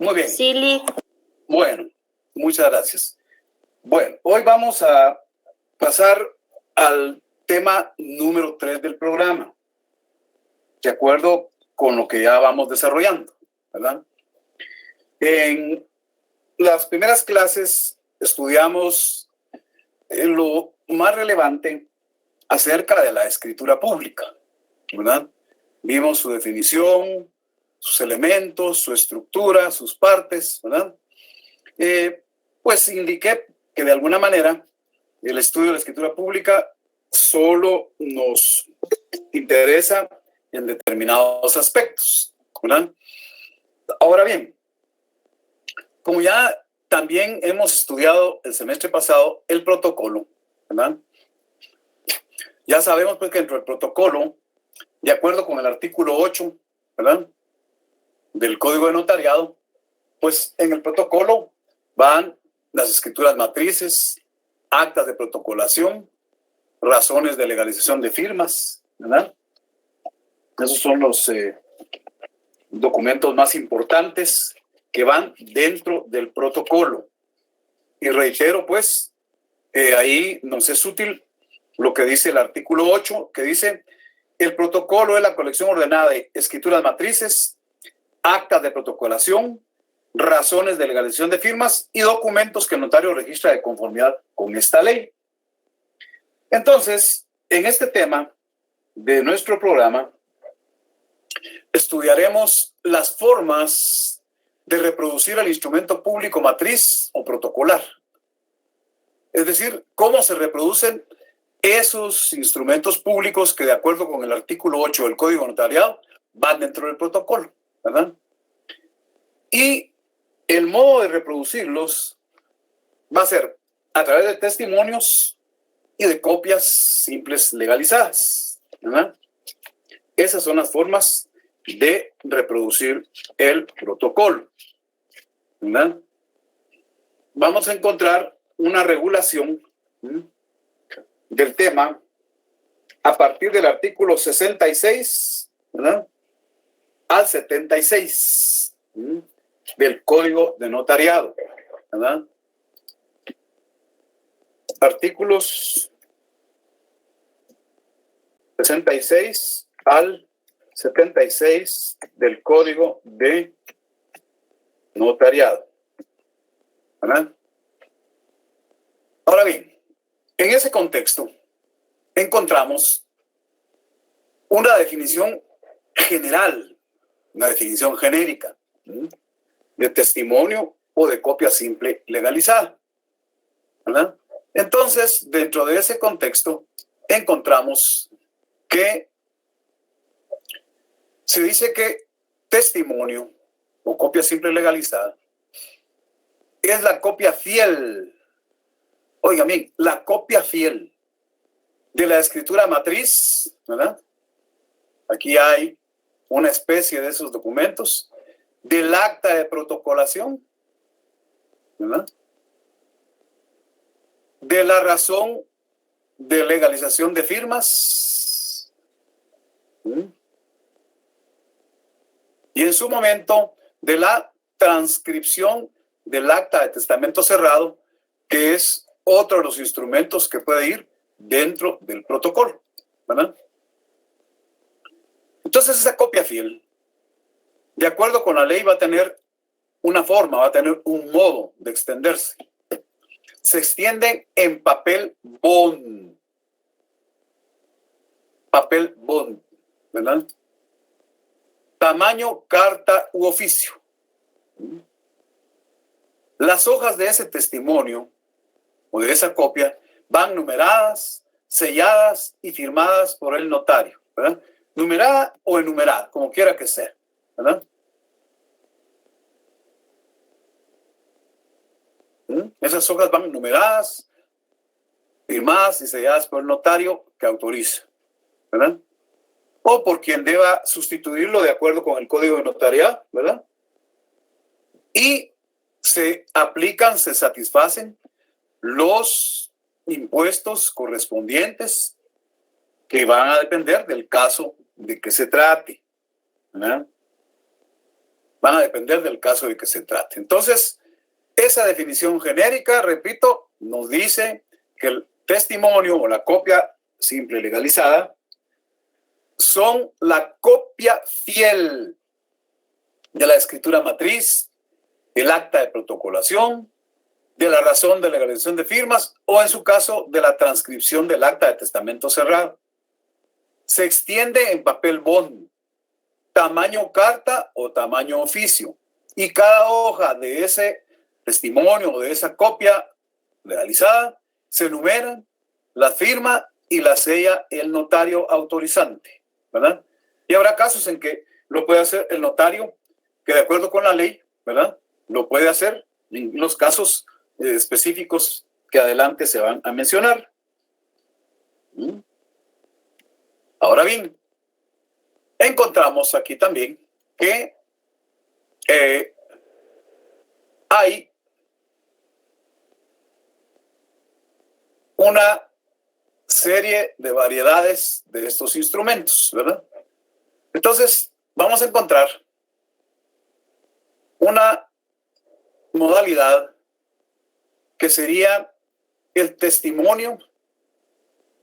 Muy bien. Silly. Bueno, muchas gracias. Bueno, hoy vamos a pasar al tema número 3 del programa, de acuerdo con lo que ya vamos desarrollando, ¿verdad? En las primeras clases estudiamos lo más relevante acerca de la escritura pública, ¿verdad? Vimos su definición, sus elementos, su estructura, sus partes, ¿verdad? Pues indiqué que de alguna manera el estudio de la escritura pública solo nos interesa en determinados aspectos, ¿verdad? Ahora bien, como ya también hemos estudiado el semestre pasado el protocolo, ¿verdad? Ya sabemos pues que dentro del protocolo, de acuerdo con el artículo 8, ¿verdad?, del Código de Notariado, pues en el protocolo van las escrituras matrices, actas de protocolación, razones de legalización de firmas, ¿verdad? Esos son los documentos más importantes que van dentro del protocolo. Y reitero, pues, ahí nos es útil lo que dice el artículo 8, que dice: el protocolo es la colección ordenada de escrituras matrices, actas de protocolación, razones de legalización de firmas y documentos que el notario registra de conformidad con esta ley. Entonces, en este tema de nuestro programa, estudiaremos las formas de reproducir el instrumento público matriz o protocolar. Es decir, cómo se reproducen esos instrumentos públicos que, de acuerdo con el artículo 8 del Código Notariado, van dentro del protocolo, ¿verdad? Y el modo de reproducirlos va a ser a través de testimonios y de copias simples legalizadas, ¿verdad? Esas son las formas de reproducir el protocolo, ¿verdad? Vamos a encontrar una regulación del tema a partir del artículo 66, ¿verdad?, al 76 del Código de Notariado, ¿verdad? Artículos 66 al 76 del Código de Notariado, ¿verdad? Ahora bien, en ese contexto encontramos una definición general, una definición genérica de testimonio o de copia simple legalizada, ¿verdad? Entonces, dentro de ese contexto, encontramos que se dice que testimonio o copia simple legalizada es la copia fiel, oigan bien, la copia fiel de la escritura matriz, ¿verdad? Aquí hay una especie de esos documentos, del acta de protocolación, ¿verdad?, de la razón de legalización de firmas, y en su momento de la transcripción del acta de testamento cerrado, que es otro de los instrumentos que puede ir dentro del protocolo, ¿verdad? Entonces, esa copia fiel, de acuerdo con la ley, va a tener una forma, va a tener un modo de extenderse. Se extiende en papel bond. Papel bond, ¿verdad? Tamaño, carta u oficio. Las hojas de ese testimonio o de esa copia van numeradas, selladas y firmadas por el notario, ¿verdad? Numerada o enumerada, como quiera que sea, ¿verdad? Esas hojas van numeradas, firmadas y selladas por el notario que autoriza, ¿verdad? O por quien deba sustituirlo de acuerdo con el Código de Notariado, ¿verdad? Y se aplican, se satisfacen los impuestos correspondientes que van a depender del caso de que se trate, ¿verdad? Van a depender del caso de que se trate. Entonces, esa definición genérica, repito, nos dice que el testimonio o la copia simple legalizada son la copia fiel de la escritura matriz, del acta de protocolación, de la razón de legalización de firmas o, en su caso, de la transcripción del acta de testamento cerrado. Se extiende en papel bond, tamaño carta o tamaño oficio, y cada hoja de ese testimonio o de esa copia legalizada se enumeran, la firma y la sella el notario autorizante, ¿verdad? Y habrá casos en que lo puede hacer el notario que, de acuerdo con la ley, ¿verdad?, lo puede hacer en los casos específicos que adelante se van a mencionar. Ahora bien, encontramos aquí también que hay una serie de variedades de estos instrumentos, ¿verdad? Entonces, vamos a encontrar una modalidad que sería el testimonio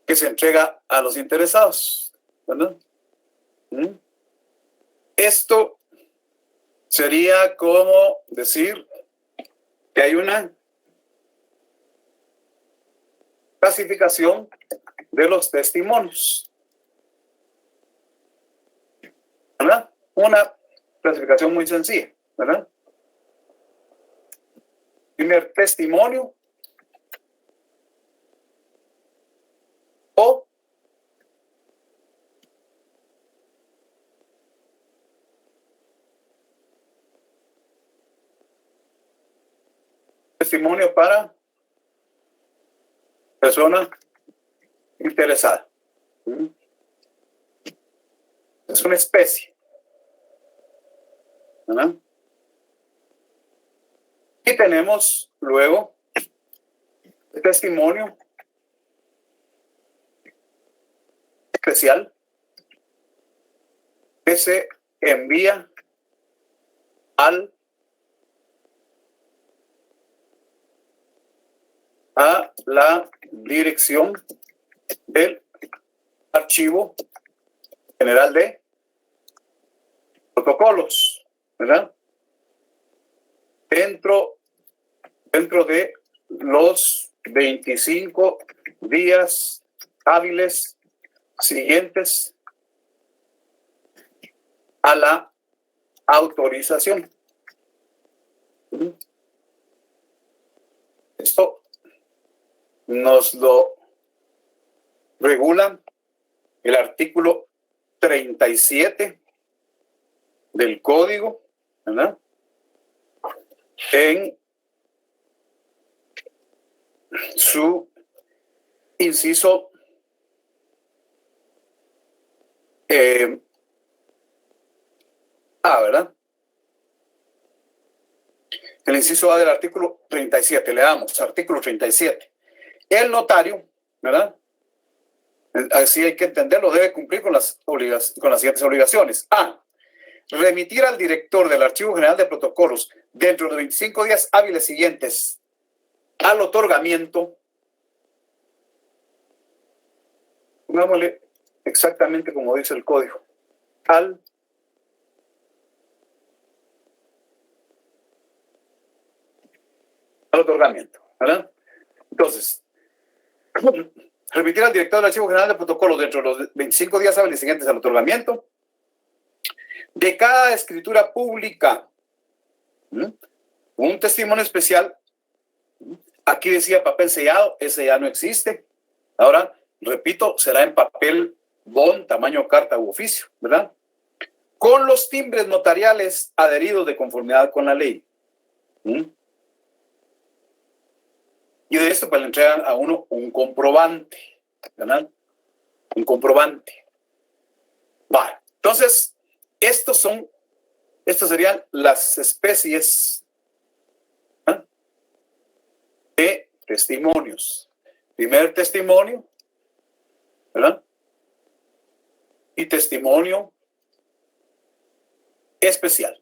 que se entrega a los interesados, ¿verdad? Esto sería como decir que hay una clasificación de los testimonios, ¿verdad? Una clasificación muy sencilla, ¿verdad? Primer testimonio o testimonio para persona interesada. Es una especie, ¿verdad? Y tenemos luego el testimonio especial que se envía a la dirección del Archivo General de Protocolos, ¿verdad? Dentro de los 25 días hábiles siguientes a la autorización. Esto nos lo regula el artículo 37 del Código, ¿verdad?, en su inciso A, ¿verdad? El inciso A del artículo 37, leamos, artículo 37. El notario, ¿verdad?, así hay que entenderlo, debe cumplir con las siguientes obligaciones. A, remitir al director del Archivo General de Protocolos dentro de 25 días hábiles siguientes al otorgamiento, pongámosle exactamente como dice el código, al otorgamiento, ¿verdad? Entonces, remitir al director del Archivo General de Protocolos dentro de los 25 días hábiles siguientes al otorgamiento de cada escritura pública, un testimonio especial. Aquí decía papel sellado, ese ya no existe. Ahora, repito, será en papel bond, tamaño carta u oficio, ¿verdad? Con los timbres notariales adheridos de conformidad con la ley. Y de esto pues le entregan a uno un comprobante, ¿verdad? Un comprobante. Vale, entonces, estas serían las especies de testimonios. Primer testimonio, ¿verdad?, y testimonio especial.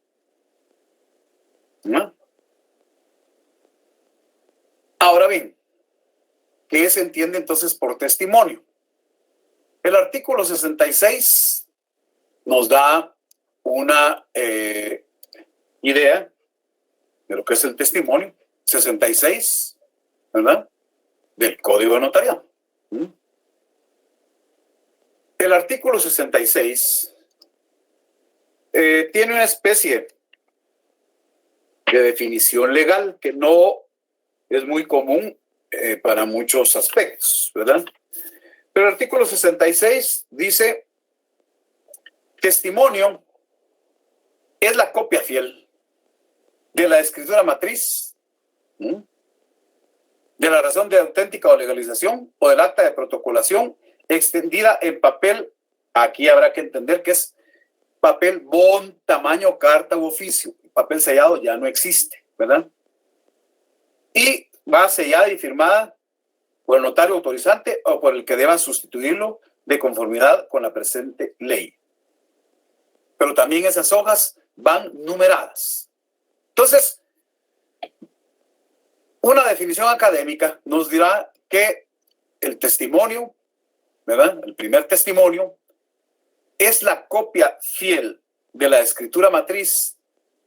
¿no? Ahora bien, ¿qué se entiende entonces por testimonio? El artículo 66 nos da una idea de lo que es el testimonio. 66, ¿verdad? Del Código de Notariado. El artículo 66 tiene una especie de definición legal que no es muy común para muchos aspectos, ¿verdad? Pero el artículo 66 dice: testimonio es la copia fiel de la escritura matriz, de la razón de auténtica o legalización o del acta de protocolación extendida en papel. Aquí habrá que entender que es papel bond, tamaño, carta u oficio. Papel sellado ya no existe, ¿verdad? Y va sellada y firmada por el notario autorizante o por el que deba sustituirlo de conformidad con la presente ley. Pero también esas hojas van numeradas. Entonces, una definición académica nos dirá que el testimonio, ¿verdad? El primer testimonio es la copia fiel de la escritura matriz,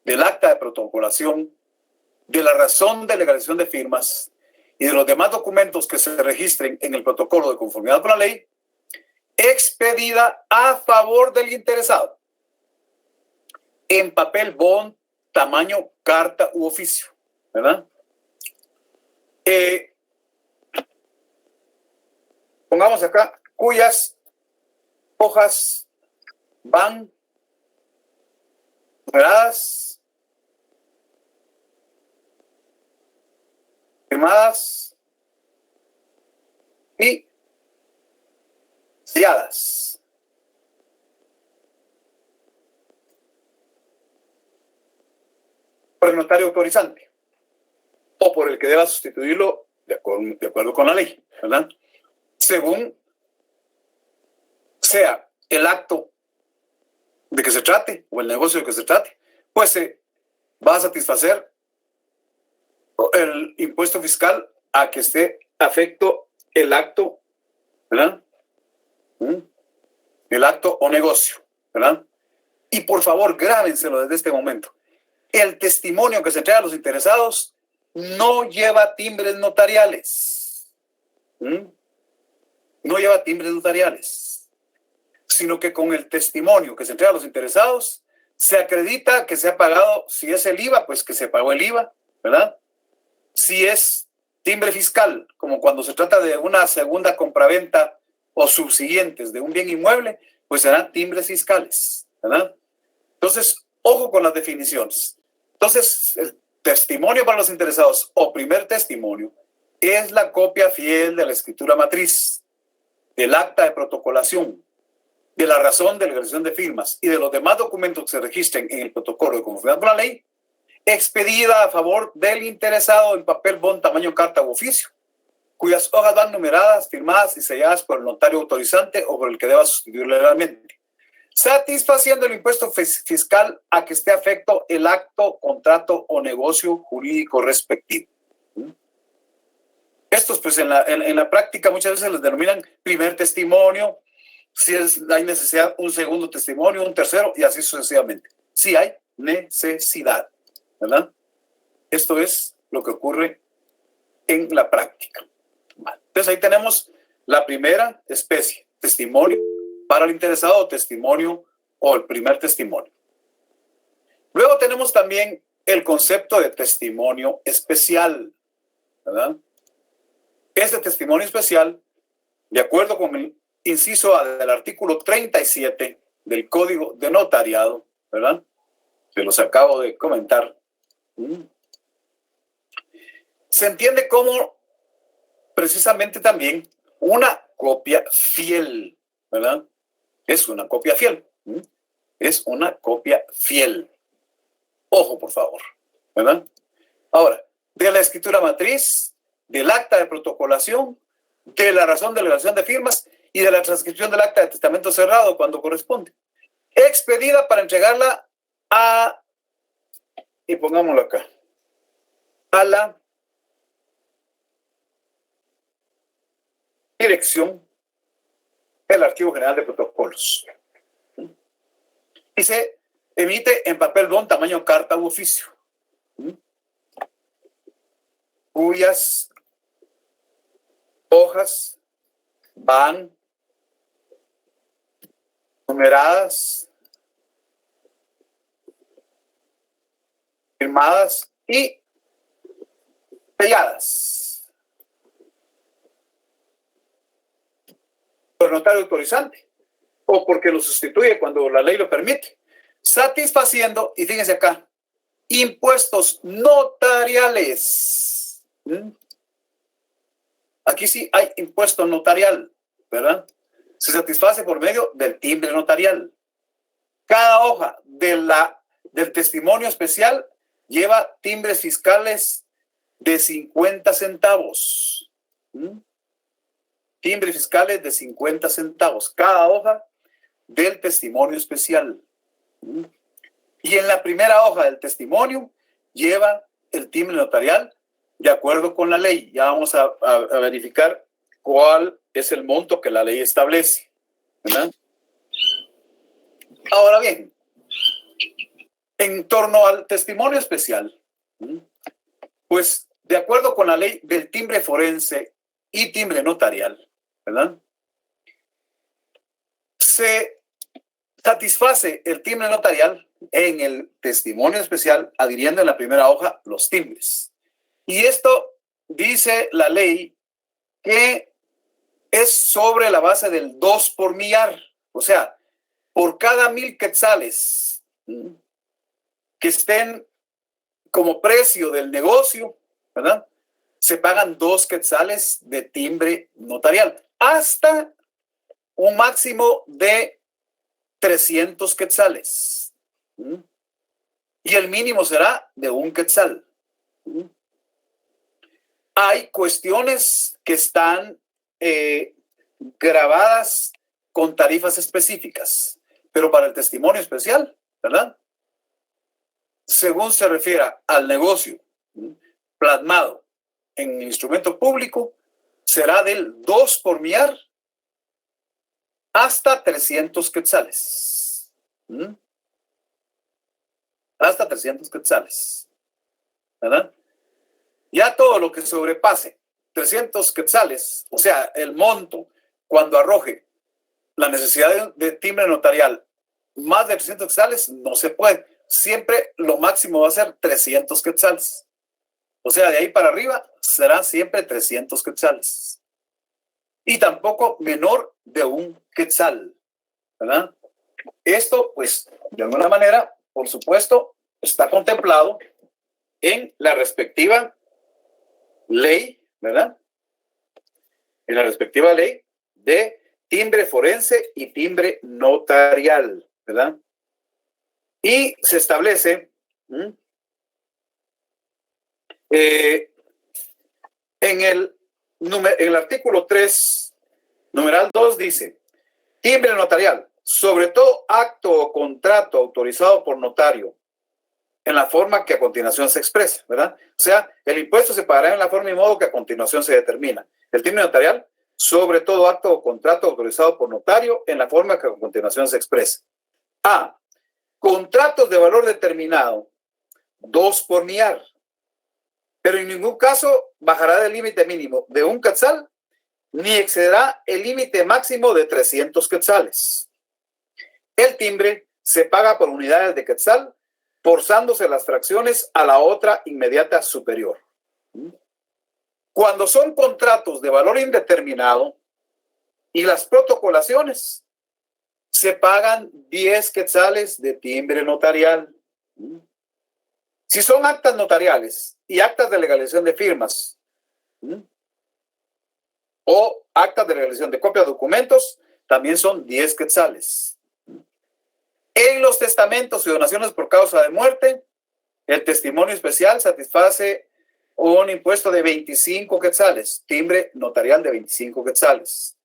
del acta de protocolación, de la razón de legalización de firmas y de los demás documentos que se registren en el protocolo de conformidad con la ley, expedida a favor del interesado en papel bond, tamaño, carta u oficio, ¿verdad? Pongamos acá, cuyas hojas van numeradas, firmadas y selladas. Por el notario autorizante o por el que deba sustituirlo de acuerdo con la ley, ¿verdad? Según sea el acto de que se trate o el negocio de que se trate, pues se va a satisfacer el impuesto fiscal a que esté afecto el acto, ¿verdad? El acto o negocio, ¿verdad? Y por favor, grábenselo desde este momento. El testimonio que se entrega a los interesados no lleva timbres notariales. No lleva timbres notariales, sino que con el testimonio que se entrega a los interesados se acredita que se ha pagado. Si es el IVA, pues que se pagó el IVA, ¿verdad? Si es timbre fiscal, como cuando se trata de una segunda compraventa o subsiguientes de un bien inmueble, pues serán timbres fiscales, ¿verdad? Entonces, ojo con las definiciones. Entonces, el testimonio para los interesados o primer testimonio es la copia fiel de la escritura matriz, del acta de protocolación, de la razón de legalización de firmas y de los demás documentos que se registren en el protocolo de conformidad con la ley, expedida a favor del interesado en papel bond, tamaño, carta u oficio, cuyas hojas van numeradas, firmadas y selladas por el notario autorizante o por el que deba sustituirlo legalmente, satisfaciendo el impuesto fiscal a que esté afecto el acto, contrato o negocio jurídico respectivo. Estos, pues, en la práctica muchas veces les denominan primer testimonio, si hay necesidad, un segundo testimonio, un tercero, y así sucesivamente. Si hay necesidad, ¿verdad? Esto es lo que ocurre en la práctica. Entonces ahí tenemos la primera especie, testimonio para el interesado o testimonio o el primer testimonio. Luego tenemos también el concepto de testimonio especial, ¿verdad? Este testimonio especial, de acuerdo con el inciso A del artículo 37 del Código de Notariado, ¿verdad? Se los acabo de comentar. Se entiende como precisamente también una copia fiel, ¿verdad? Es una copia fiel. Es una copia fiel. Ojo, por favor, ¿verdad? Ahora, de la escritura matriz, del acta de protocolación, de la razón de legalización de firmas y de la transcripción del acta de testamento cerrado cuando corresponde, expedida para entregarla a y pongámoslo acá. A la dirección del Archivo General de Protocolos. Y se emite en papel bond tamaño carta u oficio, cuyas hojas van numeradas, firmadas y selladas por notario autorizante o porque lo sustituye cuando la ley lo permite, satisfaciendo, y fíjense acá, impuestos notariales. Aquí sí hay impuesto notarial, ¿verdad? Se satisface por medio del timbre notarial. Cada hoja del testimonio especial lleva timbres fiscales de 50 centavos. Timbres fiscales de 50 centavos. Cada hoja del testimonio especial. Y en la primera hoja del testimonio lleva el timbre notarial de acuerdo con la ley. Ya vamos a verificar cuál es el monto que la ley establece, ¿verdad? Ahora bien, en torno al testimonio especial, pues de acuerdo con la ley del timbre forense y timbre notarial, ¿verdad? Se satisface el timbre notarial en el testimonio especial adhiriendo en la primera hoja los timbres. Y esto dice la ley que es sobre la base del 2 por millar, o sea, por cada 1,000 quetzales que estén como precio del negocio, ¿verdad? Se pagan 2 quetzales de timbre notarial, hasta un máximo de 300 quetzales. Y el mínimo será de 1 quetzal. Hay cuestiones que están grabadas con tarifas específicas, pero para el testimonio especial, ¿verdad? Según se refiera al negocio plasmado en el instrumento público, será del 2 por millar hasta 300 quetzales. Hasta 300 quetzales, ¿verdad? Ya todo lo que sobrepase 300 quetzales, o sea, el monto, cuando arroje la necesidad de timbre notarial más de 300 quetzales, no se puede. Siempre lo máximo va a ser 300 quetzales. O sea, de ahí para arriba serán siempre 300 quetzales. Y tampoco menor de 1 quetzal, ¿verdad? Esto, pues, de alguna manera, por supuesto, está contemplado en la respectiva ley, ¿verdad? En la respectiva ley de timbre forense y timbre notarial, ¿verdad? Y se establece en el artículo 3, numeral 2, dice: timbre notarial, sobre todo acto o contrato autorizado por notario, en la forma que a continuación se expresa, ¿verdad? O sea, el impuesto se pagará en la forma y modo que a continuación se determina. El timbre notarial, sobre todo acto o contrato autorizado por notario, en la forma que a continuación se expresa. A. Contratos de valor determinado, 2 por millar, pero en ningún caso bajará del límite mínimo de 1 quetzal, ni excederá el límite máximo de 300 quetzales. El timbre se paga por unidades de quetzal, forzándose las fracciones a la otra inmediata superior. Cuando son contratos de valor indeterminado y las protocolaciones, se pagan 10 quetzales de timbre notarial. Si son actas notariales y actas de legalización de firmas o actas de legalización de copia de documentos, también son 10 quetzales. En los testamentos y donaciones por causa de muerte, el testimonio especial satisface un impuesto de 25 quetzales, timbre notarial de 25 quetzales.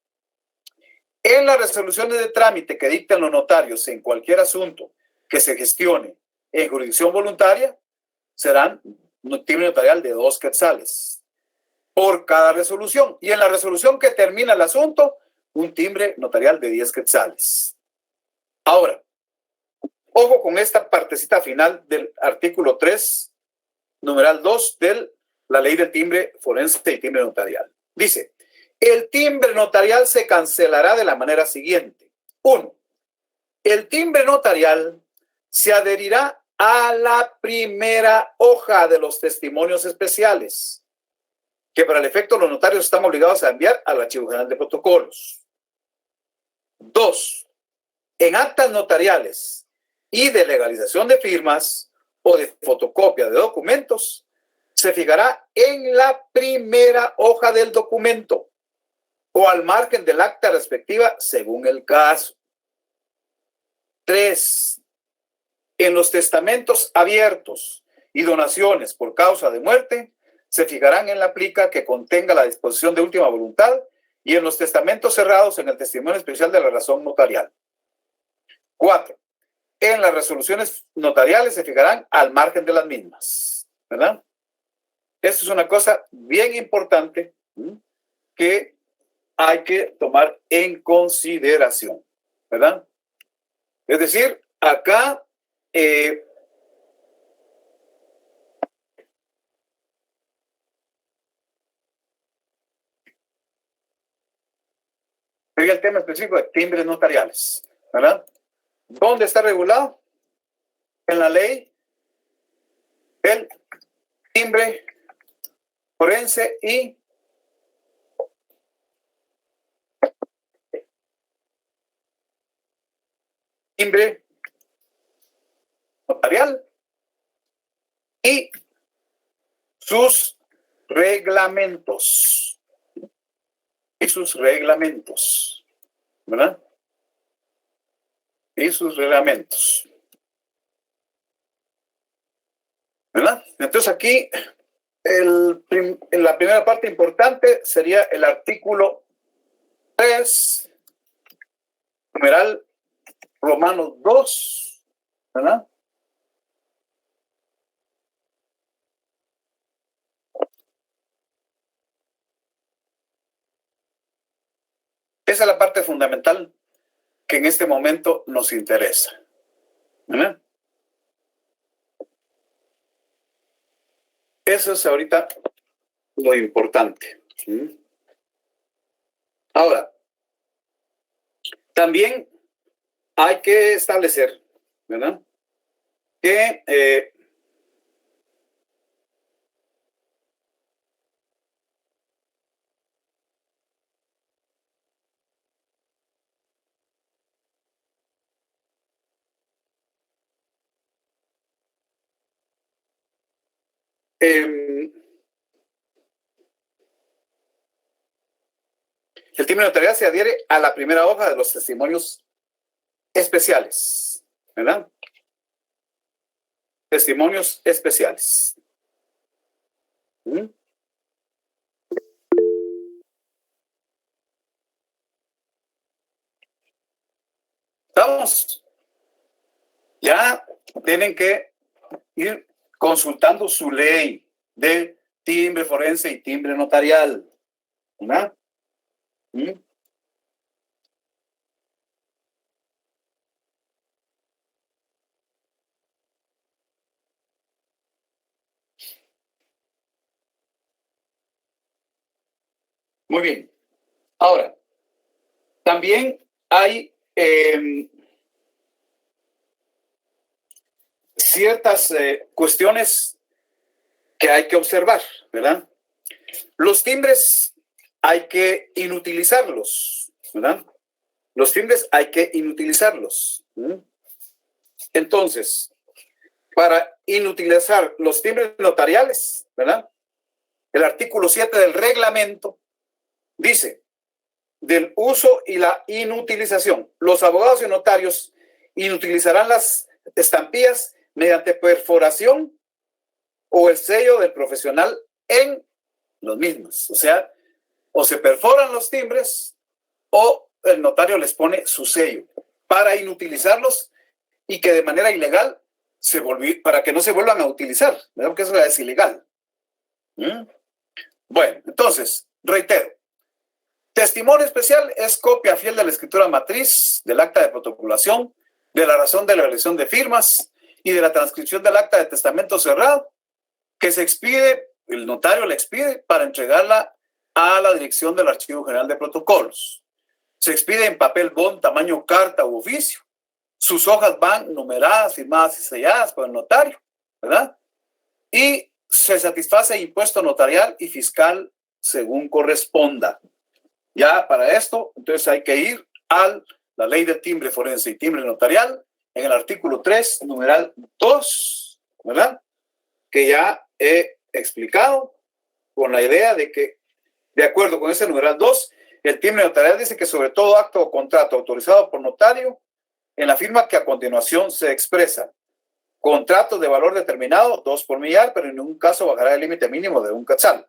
En las resoluciones de trámite que dictan los notarios en cualquier asunto que se gestione en jurisdicción voluntaria, serán un timbre notarial de 2 quetzales por cada resolución. Y en la resolución que termina el asunto, un timbre notarial de 10 quetzales. Ahora, ojo con esta partecita final del artículo 3, numeral 2 de la ley del timbre forense y timbre notarial. Dice, el timbre notarial se cancelará de la manera siguiente. 1. El timbre notarial se adherirá a la primera hoja de los testimonios especiales, que para el efecto los notarios están obligados a enviar al Archivo General de Protocolos. 2. En actas notariales y de legalización de firmas o de fotocopia de documentos, se fijará en la primera hoja del documento o al margen del acta respectiva según el caso. 3. En los testamentos abiertos y donaciones por causa de muerte, se fijarán en la plica que contenga la disposición de última voluntad y en los testamentos cerrados en el testimonio especial de la razón notarial. 4. En las resoluciones notariales se fijarán al margen de las mismas, ¿verdad? Esto es una cosa bien importante que hay que tomar en consideración, ¿verdad? Es decir, acá sería el tema específico de timbres notariales, ¿verdad? ¿Dónde está regulado? En la ley del timbre forense y timbre notarial y sus reglamentos. Y sus reglamentos, ¿verdad? Y sus reglamentos, ¿verdad? Entonces aquí en la primera parte importante sería el artículo 3, numeral Romanos 2, ¿verdad? Esa es la parte fundamental que en este momento nos interesa, ¿verdad? Eso es ahorita lo importante. Ahora, también hay que establecer, ¿verdad?, que el timbre notarial se adhiere a la primera hoja de los testimonios especiales, ¿verdad? Testimonios especiales. Estamos. Ya tienen que ir consultando su ley de timbre forense y timbre notarial, ¿verdad? Muy bien. Ahora, también hay ciertas cuestiones que hay que observar, ¿verdad? Los timbres hay que inutilizarlos, ¿verdad? Los timbres hay que inutilizarlos. Entonces, para inutilizar los timbres notariales, ¿verdad?, el artículo 7 del reglamento dice del uso y la inutilización. Los abogados y notarios inutilizarán las estampillas mediante perforación o el sello del profesional en los mismos. O sea, o se perforan los timbres o el notario les pone su sello para inutilizarlos y que de manera ilegal para que no se vuelvan a utilizar, ¿verdad? Porque eso es ilegal. Bueno, entonces, reitero. Testimonio especial es copia fiel de la escritura matriz, del acta de protocolación, de la razón de la elección de firmas y de la transcripción del acta de testamento cerrado, que se expide, el notario la expide para entregarla a la dirección del Archivo General de Protocolos. Se expide en papel bond, tamaño carta u oficio. Sus hojas van numeradas, firmadas y selladas por el notario, ¿verdad? Y se satisface impuesto notarial y fiscal según corresponda. Ya para esto, entonces hay que ir a la Ley de Timbre Forense y Timbre Notarial, en el artículo 3, numeral 2, ¿verdad? Que ya he explicado con la idea de que, de acuerdo con ese numeral 2, el timbre notarial dice que sobre todo acto o contrato autorizado por notario, en la firma que a continuación se expresa, contrato de valor determinado, 2 por millar, pero en ningún caso bajará el límite mínimo de 1 quetzal,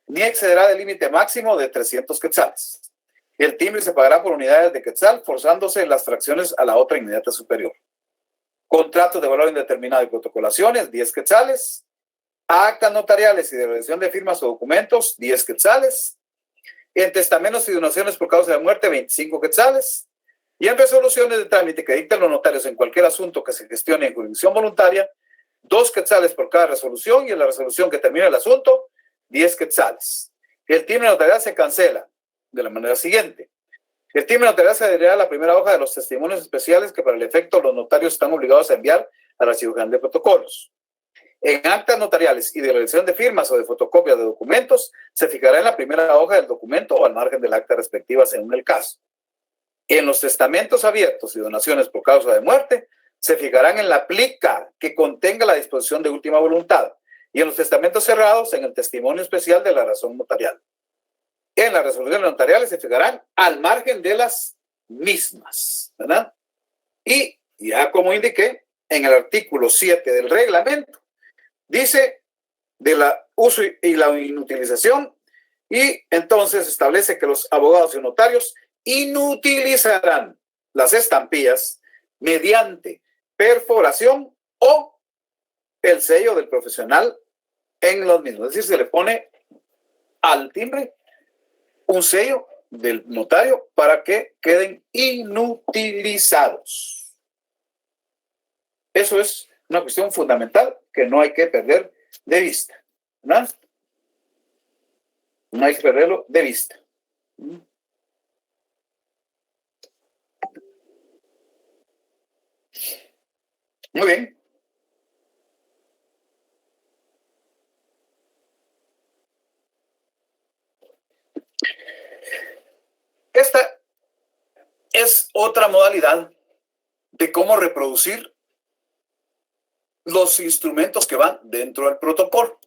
ni excederá del límite máximo de 300 quetzales. El timbre se pagará por unidades de quetzal, forzándose las fracciones a la otra inmediata superior. Contratos de valor indeterminado y protocolaciones, 10 quetzales. Actas notariales y de redención de firmas o documentos, 10 quetzales. En testamentos y donaciones por causa de muerte, 25 quetzales. Y en resoluciones de trámite que dicten los notarios en cualquier asunto que se gestione en jurisdicción voluntaria, 2 quetzales por cada resolución, y en la resolución que termine el asunto, 10 quetzales. El timbre notarial se cancela de la manera siguiente. El timbre notarial se adherirá a la primera hoja de los testimonios especiales que para el efecto los notarios están obligados a enviar al Archivo General de Protocolos. En actas notariales y de realización de firmas o de fotocopias de documentos, se fijará en la primera hoja del documento o al margen del acta respectiva según el caso. En los testamentos abiertos y donaciones por causa de muerte, se fijarán en la plica que contenga la disposición de última voluntad, y en los testamentos cerrados en el testimonio especial de la razón notarial. En las resoluciones notariales se fijarán al margen de las mismas, ¿verdad? Y ya como indiqué, en el artículo 7 del reglamento, dice de la uso y la inutilización, y entonces establece que los abogados y notarios inutilizarán las estampillas mediante perforación o el sello del profesional en los mismos. Es decir, se le pone al timbre un sello del notario para que queden inutilizados. Eso es una cuestión fundamental que no hay que perder de vista, ¿no? No hay que perderlo de vista. Muy bien. Esta es otra modalidad de cómo reproducir los instrumentos que van dentro del protocolo.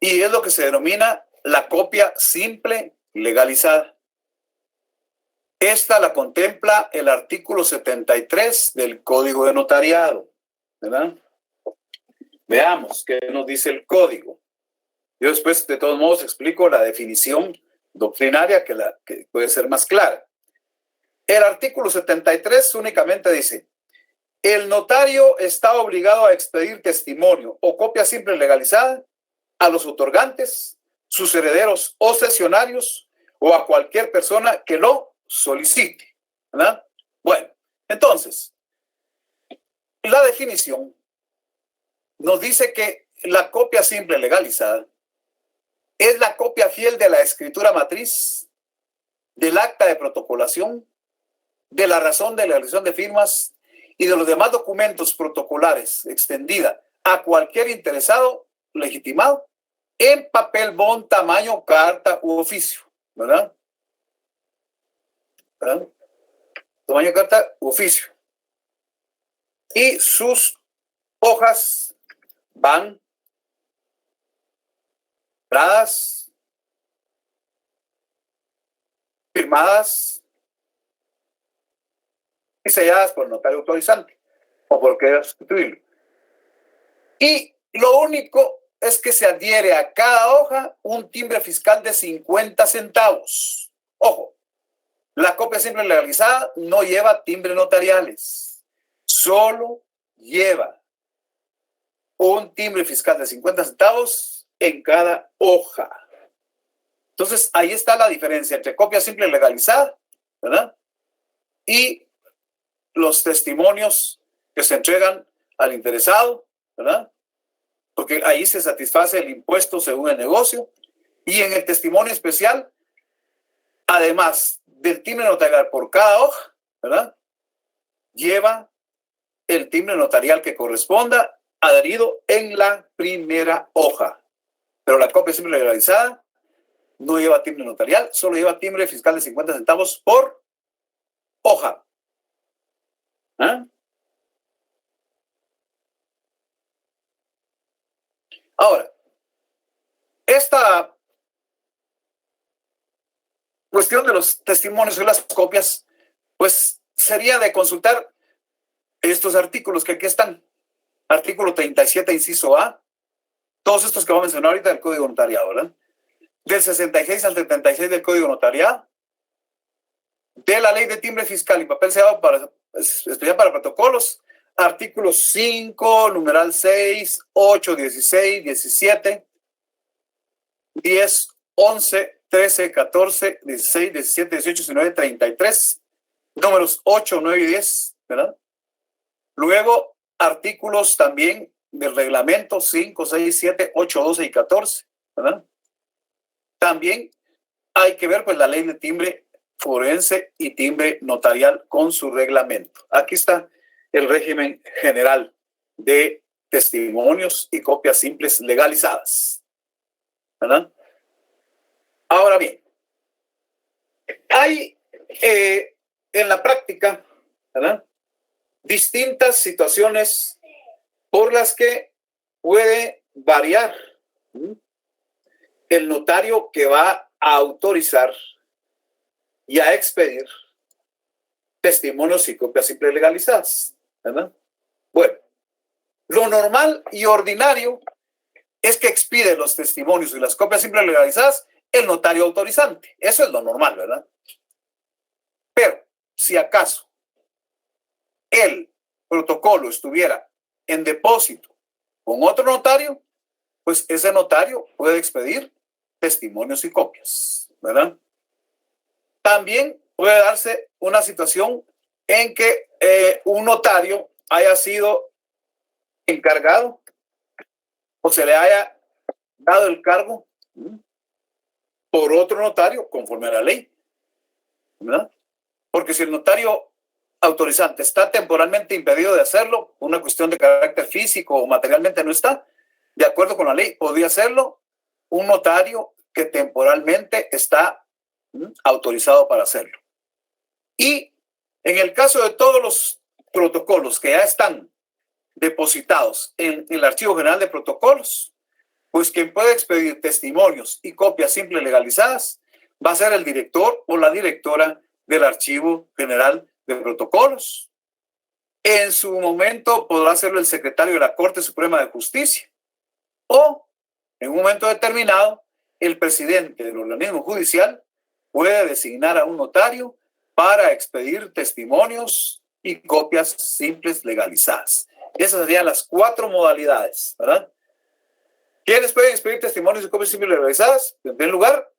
Y es lo que se denomina la copia simple legalizada. Esta la contempla el artículo 73 del Código de Notariado, ¿verdad? Veamos qué nos dice el código. Yo después, de todos modos, explico la definición doctrinaria que puede ser más clara. El artículo 73 únicamente dice: el notario está obligado a expedir testimonio o copia simple legalizada a los otorgantes, sus herederos o cesionarios o a cualquier persona que lo solicite, ¿verdad? Bueno, entonces, la definición nos dice que la copia simple legalizada es la copia fiel de la escritura matriz, del acta de protocolación, de la razón de la elección de firmas y de los demás documentos protocolares extendida a cualquier interesado legitimado en papel bond, tamaño carta u oficio, ¿verdad? ¿Verdad? Tamaño carta u oficio. Y sus hojas van dadas, firmadas y selladas por el notario autorizante o por querer sustituirlo. Y lo único es que se adhiere a cada hoja un timbre fiscal de 50 centavos. Ojo, la copia simple legalizada no lleva timbres notariales, solo lleva un timbre fiscal de 50 centavos en cada hoja. Entonces, ahí está la diferencia entre copia simple legalizada, ¿verdad? Y los testimonios que se entregan al interesado, ¿verdad? Porque ahí se satisface el impuesto según el negocio. Y en el testimonio especial, además del timbre notarial por cada hoja, ¿verdad? Lleva el timbre notarial que corresponda adherido en la primera hoja. Pero la copia simple legalizada no lleva timbre notarial, solo lleva timbre fiscal de 50 centavos por hoja. ¿Ah? Ahora, esta cuestión de los testimonios y las copias, pues sería de consultar estos artículos que aquí están. Artículo 37, inciso A. Todos estos que voy a mencionar ahorita del Código Notariado, ¿verdad? Del 66 al 76 del Código Notariado. De la Ley de Timbre Fiscal y Papel Sellado especial para protocolos. Artículos 5, numeral 6, 8, 16, 17, 10, 11, 13, 14, 16, 17, 18, 19, 33, números 8, 9 y 10, ¿verdad? Luego, artículos también del reglamento 5, 6, 7, 8, 12 y 14, ¿verdad? También hay que ver pues la ley de timbre forense y timbre notarial con su reglamento. Aquí está el régimen general de testimonios y copias simples legalizadas, ¿verdad? Ahora bien, hay en la práctica, ¿verdad?, distintas situaciones por las que puede variar el notario que va a autorizar y a expedir testimonios y copias simples legalizadas, ¿verdad? Bueno, lo normal y ordinario es que expide los testimonios y las copias simples legalizadas el notario autorizante. Eso es lo normal, ¿verdad? Pero si acaso el protocolo estuviera en depósito con otro notario, pues ese notario puede expedir testimonios y copias, ¿verdad? También puede darse una situación en que un notario haya sido encargado o se le haya dado el cargo por otro notario conforme a la ley, ¿verdad? Porque si el notario autorizante está temporalmente impedido de hacerlo, una cuestión de carácter físico o materialmente no está, de acuerdo con la ley, podría hacerlo un notario que temporalmente está autorizado para hacerlo. Y en el caso de todos los protocolos que ya están depositados en el Archivo General de Protocolos, pues quien puede expedir testimonios y copias simples legalizadas va a ser el director o la directora del Archivo General de Protocolos. En su momento podrá hacerlo el secretario de la Corte Suprema de Justicia o, en un momento determinado, el presidente del organismo judicial puede designar a un notario para expedir testimonios y copias simples legalizadas. Esas serían las 4 modalidades, ¿verdad? ¿Quiénes pueden expedir testimonios y copias simples legalizadas? En primer lugar,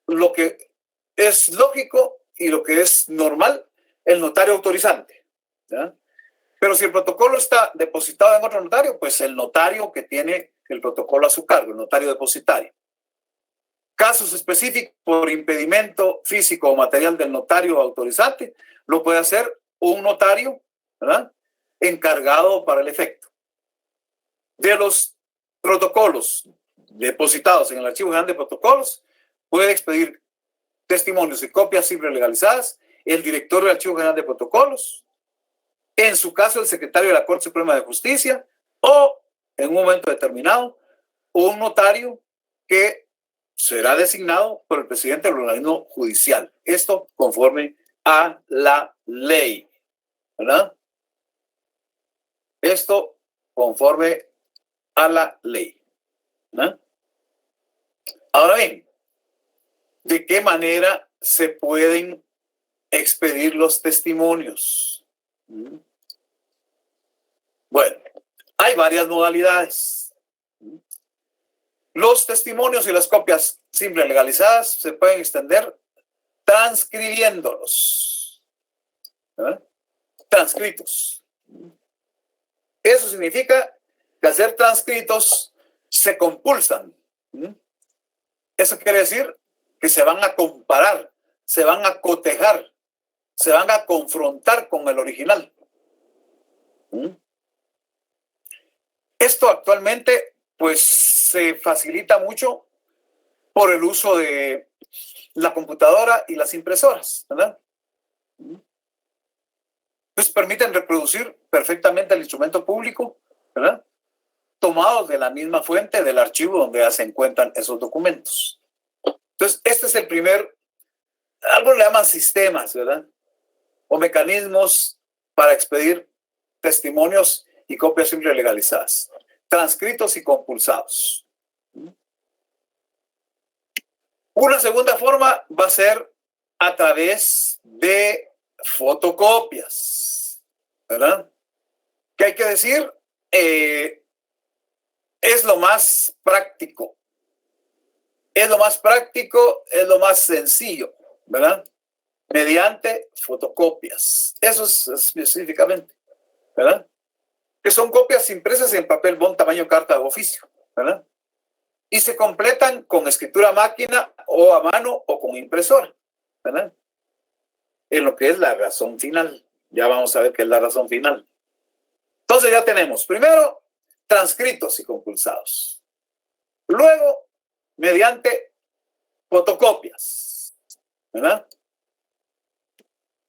lo que es lógico y lo que es normal, el notario autorizante, ¿ya? Pero si el protocolo está depositado en otro notario, pues el notario que tiene el protocolo a su cargo, el notario depositario. Casos específicos por impedimento físico o material del notario autorizante, lo puede hacer un notario, ¿verdad?, encargado para el efecto. De los protocolos depositados en el Archivo General de Protocolos, puede expedir testimonios y copias simples legalizadas el director del Archivo General de Protocolos, en su caso el secretario de la Corte Suprema de Justicia o, en un momento determinado, un notario que será designado por el presidente del organismo judicial. Esto conforme a la ley, ¿verdad? Esto conforme a la ley, ¿verdad? Ahora bien, ¿de qué manera se pueden expedir los testimonios? Bueno, hay varias modalidades. Los testimonios y las copias simples legalizadas se pueden extender transcribiéndolos, ¿verdad? Transcritos. Eso significa que al ser transcritos se compulsan. Eso quiere decir que se van a comparar, se van a cotejar, se van a confrontar con el original. Esto actualmente pues se facilita mucho por el uso de la computadora y las impresoras, ¿verdad? Pues permiten reproducir perfectamente el instrumento público, ¿verdad? Tomados de la misma fuente del archivo donde ya se encuentran esos documentos. Entonces, este es el primer, algo le llaman sistemas, ¿verdad? O mecanismos para expedir testimonios y copias simples legalizadas, transcritos y compulsados. Una segunda forma va a ser a través de fotocopias, ¿verdad? ¿Qué hay que decir? Es lo más práctico. Es lo más práctico, es lo más sencillo, ¿verdad? Mediante fotocopias. Eso es específicamente, ¿verdad? Que son copias impresas en papel bond tamaño carta de oficio, ¿verdad? Y se completan con escritura a máquina o a mano o con impresora, ¿verdad? En lo que es la razón final. Ya vamos a ver qué es la razón final. Entonces ya tenemos, primero, transcritos y compulsados. Luego, mediante fotocopias, ¿verdad?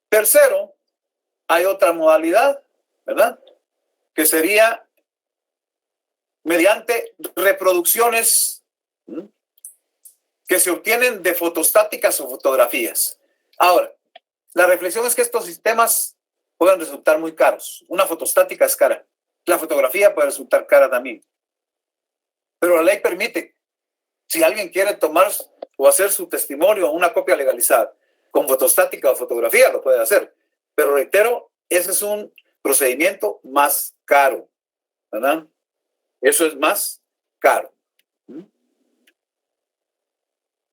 Tercero, hay otra modalidad, ¿verdad? Que sería mediante reproducciones que se obtienen de fotostáticas o fotografías. Ahora, la reflexión es que estos sistemas pueden resultar muy caros. Una fotostática es cara. La fotografía puede resultar cara también. Pero la ley permite, si alguien quiere tomar o hacer su testimonio o una copia legalizada con fotostática o fotografía, lo puede hacer. Pero reitero, ese es un procedimiento más caro, ¿verdad? Eso es más caro.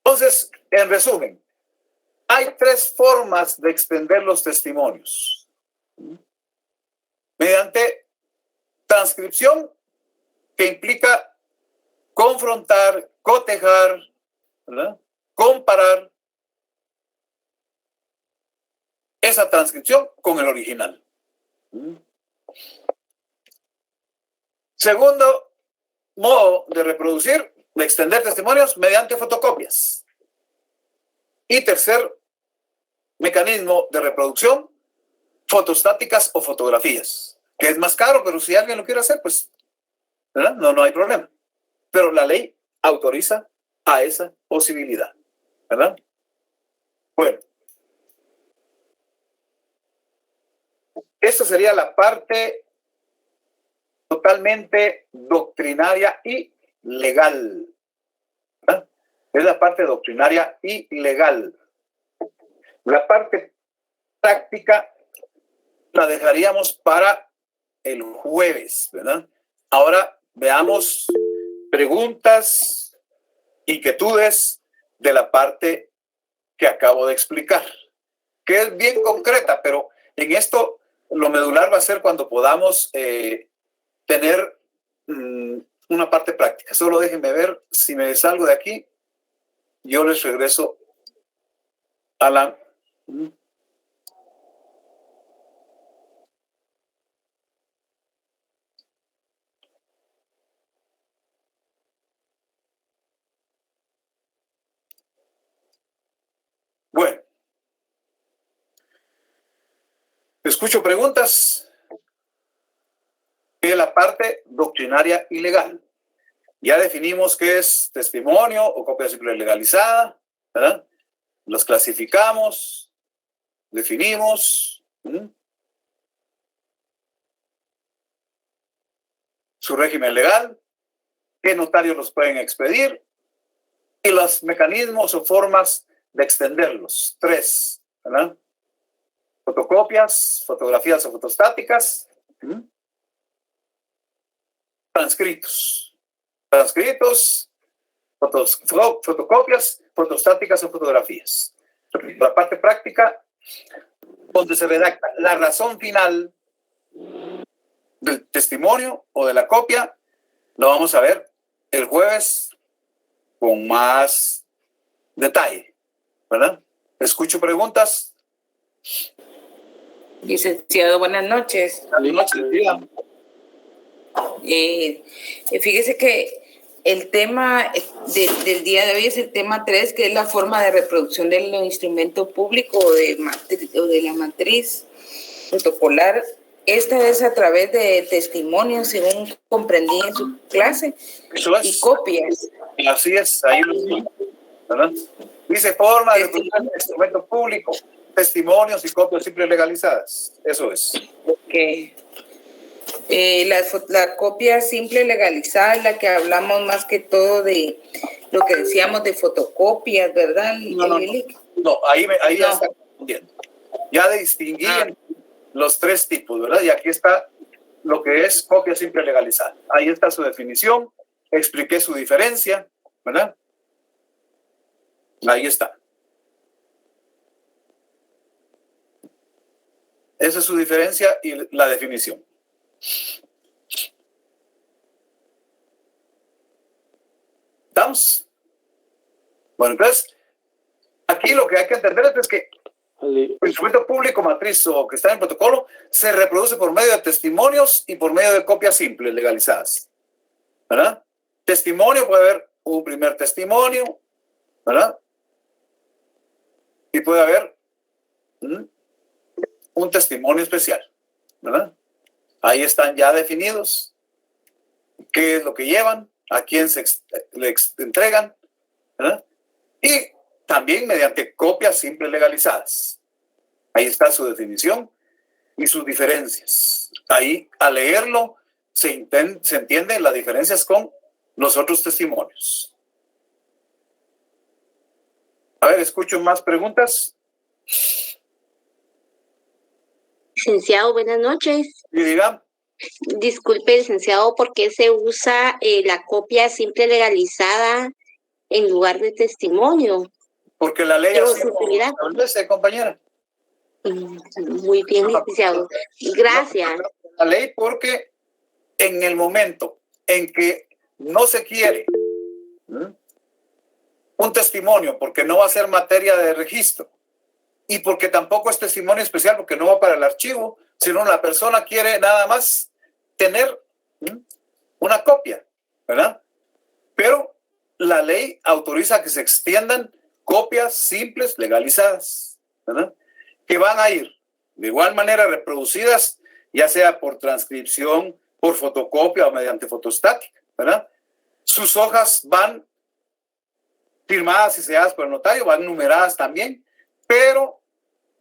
Entonces, en resumen, hay tres formas de extender los testimonios. Mediante transcripción, que implica confrontar, cotejar, ¿verdad? Comparar esa transcripción con el original. Segundo modo de reproducir, de extender testimonios mediante fotocopias. Y tercer mecanismo de reproducción, fotostáticas o fotografías, que es más caro, pero si alguien lo quiere hacer, pues, ¿verdad? No hay problema. Pero la ley autoriza a esa posibilidad, ¿verdad? Bueno, esta sería la parte totalmente doctrinaria y legal, ¿verdad? Es la parte doctrinaria y legal. La parte práctica la dejaríamos para el jueves, ¿verdad? Ahora veamos preguntas, inquietudes de la parte que acabo de explicar, que es bien concreta, pero en esto lo medular va a ser cuando podamos tener una parte práctica. Solo déjenme ver si me salgo de aquí. Yo les regreso a la... Bueno, escucho preguntas de la parte doctrinaria y legal. Ya definimos qué es testimonio o copia simple legalizada, ¿verdad? Los clasificamos, definimos su régimen legal, qué notarios los pueden expedir y los mecanismos o formas de extenderlos. 3, ¿verdad? Fotocopias, fotografías o fotostáticas, transcritos, fotocopias, fotostáticas o fotografías. La parte práctica, donde se redacta la razón final del testimonio o de la copia, lo vamos a ver el jueves con más detalle, ¿verdad? Escucho preguntas. Licenciado, buenas noches. Buenas noches, dígame. Fíjese que el tema del día de hoy es el tema 3, que es la forma de reproducción del instrumento público o de la matriz protocolar. Esta es a través de testimonios, según comprendí en su clase, Eso es. y copias. Así es, ahí lo digo, ¿verdad? Dice forma de reproducción del instrumento público, testimonios y copias simples legalizadas. Eso es. Okay. La copia simple legalizada es la que hablamos más que todo de lo que decíamos de fotocopias, ¿verdad? No, ahí ya está confundiendo. Ya distinguí los 3 tipos, ¿verdad? Y aquí está lo que es copia simple legalizada. Ahí está su definición, expliqué su diferencia, ¿verdad? Ahí está. Esa es su diferencia y la definición. ¿Estamos? Bueno, entonces, aquí lo que hay que entender es que el instrumento público matriz o que está en el protocolo se reproduce por medio de testimonios y por medio de copias simples legalizadas, ¿verdad? Testimonio, puede haber un primer testimonio, ¿verdad? Y puede haber un testimonio especial, ¿verdad? Ahí están ya definidos qué es lo que llevan, a quién le entregan, ¿verdad? Y también mediante copias simples legalizadas. Ahí está su definición y sus diferencias. Ahí, al leerlo, se entienden las diferencias con los otros testimonios. A ver, escucho más preguntas. Licenciado, buenas noches. Y diga. Disculpe, licenciado, ¿por qué se usa la copia simple legalizada en lugar de testimonio? Porque la ley así lo establece, compañera. Muy bien, licenciado. Gracias. La ley, porque en el momento en que no se quiere un testimonio, porque no va a ser materia de registro, y porque tampoco es testimonio especial, porque no va para el archivo, sino la persona quiere nada más tener una copia, ¿verdad? Pero la ley autoriza que se extiendan copias simples legalizadas, ¿verdad? Que van a ir de igual manera reproducidas, ya sea por transcripción, por fotocopia o mediante fotostática, ¿verdad? Sus hojas van firmadas y selladas por el notario, van numeradas también, pero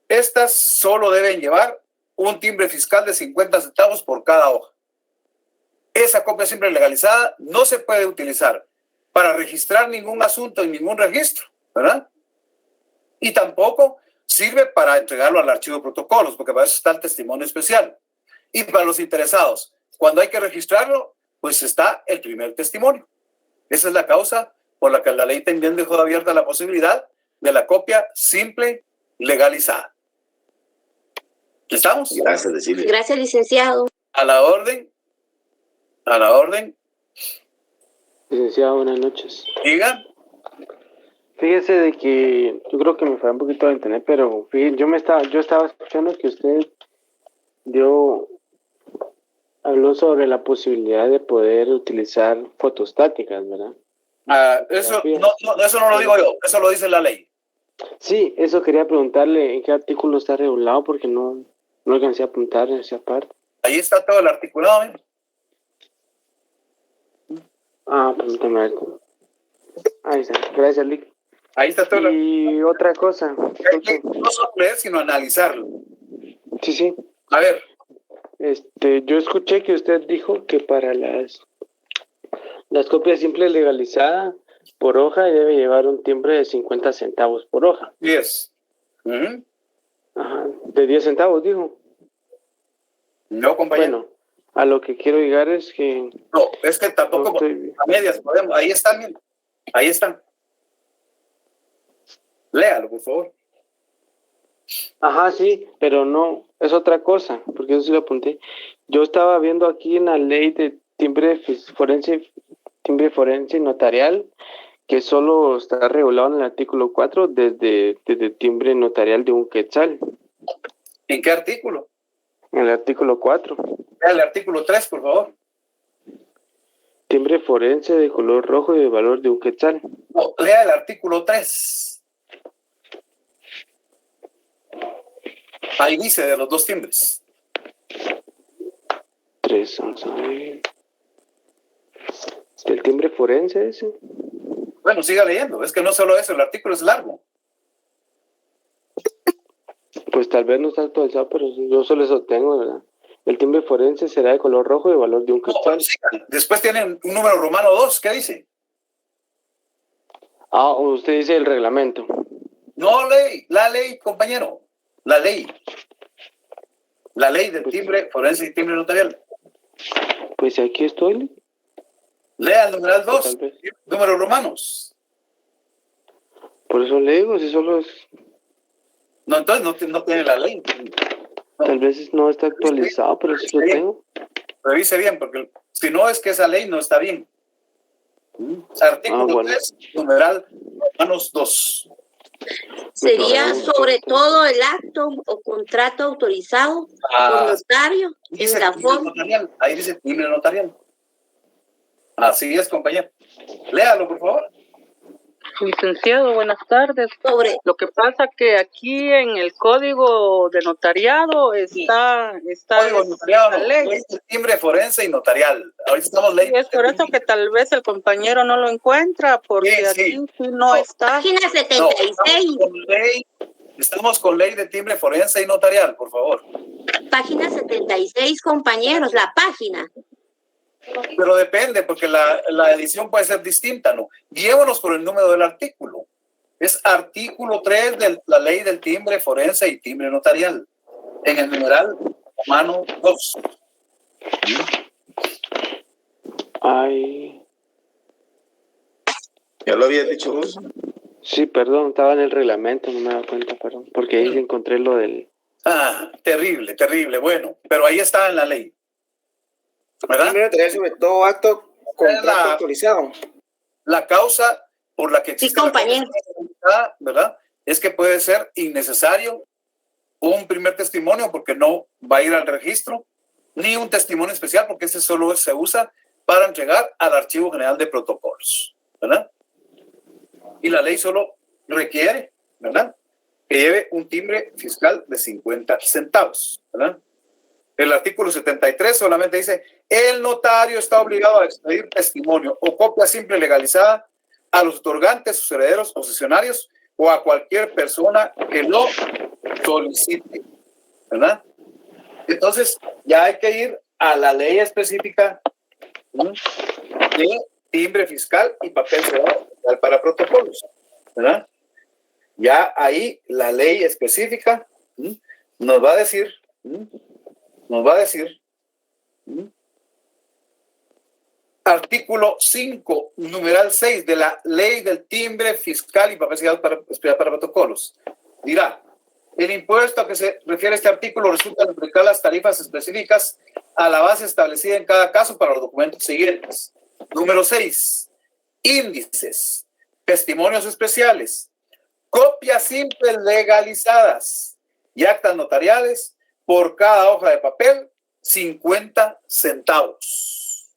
estas solo deben llevar un timbre fiscal de 50 centavos por cada hoja. Esa copia simple legalizada no se puede utilizar para registrar ningún asunto en ningún registro, ¿verdad? Y tampoco sirve para entregarlo al archivo de protocolos, porque para eso está el testimonio especial. Y para los interesados, cuando hay que registrarlo, pues está el primer testimonio. Esa es la causa por la que la ley también dejó abierta la posibilidad de la copia simple legalizada. ¿Estamos? Gracias, decirle. Gracias, licenciado. A la orden. A la orden. Licenciado, buenas noches. Diga. Fíjese de que yo creo que me fue un poquito de internet, pero fíjese, yo estaba escuchando que usted habló sobre la posibilidad de poder utilizar fotostáticas, ¿verdad? Eso no lo digo yo, eso lo dice la ley. Sí, eso quería preguntarle en qué artículo está regulado, porque no alcancé a apuntar en esa parte. Ahí está todo el articulado, ¿eh? Permítame ver. Ahí está, gracias, Lick. Ahí está todo. Y otra cosa. No solo leer, sino analizarlo. Sí. A ver. Yo escuché que usted dijo que para las copias simples legalizadas por hoja debe llevar un timbre de 50 centavos por hoja. 10. Ajá, de 10 centavos, dijo. No, compañero. Bueno, A lo que quiero llegar es que... No, es que tampoco a medias podemos. Ahí están, bien. Ahí están. Léalo, por favor. Ajá, sí, pero no, es otra cosa, porque eso sí lo apunté. Yo estaba viendo aquí en la ley de timbre forense y notarial, que solo está regulado en el artículo 4 desde timbre notarial de un quetzal. ¿En qué artículo? En el artículo 4. Lea el artículo 3, por favor. Timbre forense de color rojo y de valor de un quetzal. No, lea el artículo 3. Ahí dice de los dos timbres. 3, vamos a ver. ¿Del timbre forense ese? Bueno, siga leyendo. Es que no solo eso, el artículo es largo. Pues tal vez no está actualizado, pero yo solo eso tengo, ¿verdad? El timbre forense será de color rojo y de valor de un quetzal. No, después tienen un número romano 2. ¿Qué dice? Ah, usted dice el reglamento. No, ley. La ley, compañero. La ley. La ley del timbre forense y timbre notarial. Pues aquí estoy. Lea el numeral 2. Números romanos. Por eso le digo, si solo es... No, entonces no tiene la ley. No. Tal vez no está actualizado, pero sí lo tengo. Revise bien, porque si no es que esa ley no está bien. Artículo 3, numeral Romanos 2. Sería sobre todo el acto o contrato autorizado por notario en la forma. Notarial. Ahí dice timbre notarial. Así es, compañero. Léalo, por favor. Licenciado, buenas tardes. Lo que pasa que aquí en el código de notariado está código notariado, la ley. Ley de timbre forense y notarial. Ahorita estamos leyendo. Y es por eso que tal vez el compañero no lo encuentra, porque aquí no está. Página 76. Estamos con ley de timbre forense y notarial, por favor. Página 76, compañeros, la página. Pero depende, porque la edición puede ser distinta, ¿no? Guiémonos por el número del artículo. Es artículo 3 de la ley del timbre forense y timbre notarial. En el numeral Romano 2. Ay. ¿Ya lo habías dicho vos? Sí, perdón, estaba en el reglamento, no me daba cuenta, perdón. Porque ahí encontré lo del... Ah, terrible, terrible. Bueno, pero ahí está en la ley. ¿Verdad? Sobre todo acto contrato autorizado. La causa por la que existe la ¿verdad? Es que puede ser innecesario un primer testimonio porque no va a ir al registro, ni un testimonio especial porque ese solo se usa para entregar al Archivo General de Protocolos, ¿verdad? Y la ley solo requiere, ¿verdad?, que lleve un timbre fiscal de 50 centavos, ¿verdad? El artículo 73 solamente dice: el notario está obligado a expedir testimonio o copia simple legalizada a los otorgantes, sus herederos o cesionarios o a cualquier persona que lo solicite, ¿verdad? Entonces, ya hay que ir a la ley específica de timbre fiscal y papel cerrado para protocolos, ¿verdad? Ya ahí la ley específica nos va a decir, artículo 5, numeral 6 de la ley del timbre fiscal y papel cerrado para protocolos. Dirá: el impuesto a que se refiere este artículo resulta de aplicar las tarifas específicas a la base establecida en cada caso para los documentos siguientes. Número 6. Índices, testimonios especiales, copias simples legalizadas y actas notariales por cada hoja de papel, 50 centavos.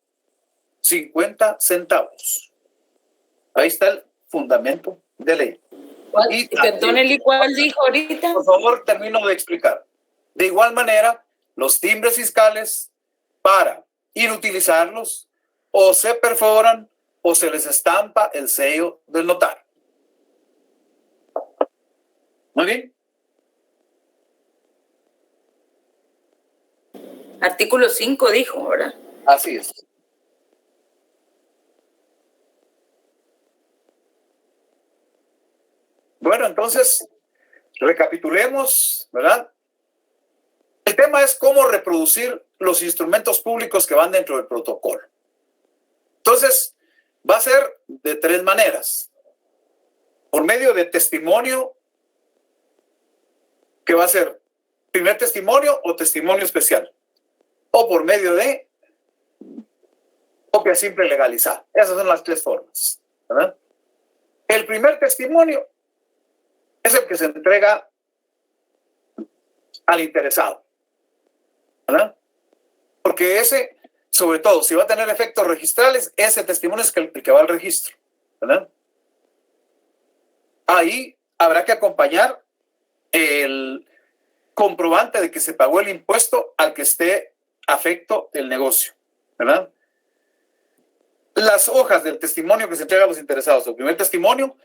50 centavos. Ahí está el fundamento de ley. Perdónenle, ¿cuál dijo ahorita? Por favor, termino de explicar. De igual manera, los timbres fiscales, para inutilizarlos, o se perforan o se les estampa el sello del notario. Muy bien. Artículo 5 dijo, ¿verdad? Así es. Bueno, entonces, recapitulemos, ¿verdad? El tema es cómo reproducir los instrumentos públicos que van dentro del protocolo. Entonces, va a ser de 3 maneras. Por medio de testimonio, que va a ser primer testimonio o testimonio especial. O por medio de copia simple legalizada. Esas son las 3 formas, ¿verdad? El primer testimonio es el que se entrega al interesado, ¿verdad? Porque ese, sobre todo, si va a tener efectos registrales, ese testimonio es el que va al registro, ¿verdad? Ahí habrá que acompañar el comprobante de que se pagó el impuesto al que esté afecto el negocio, ¿verdad? Las hojas del testimonio que se entrega a los interesados del primer testimonio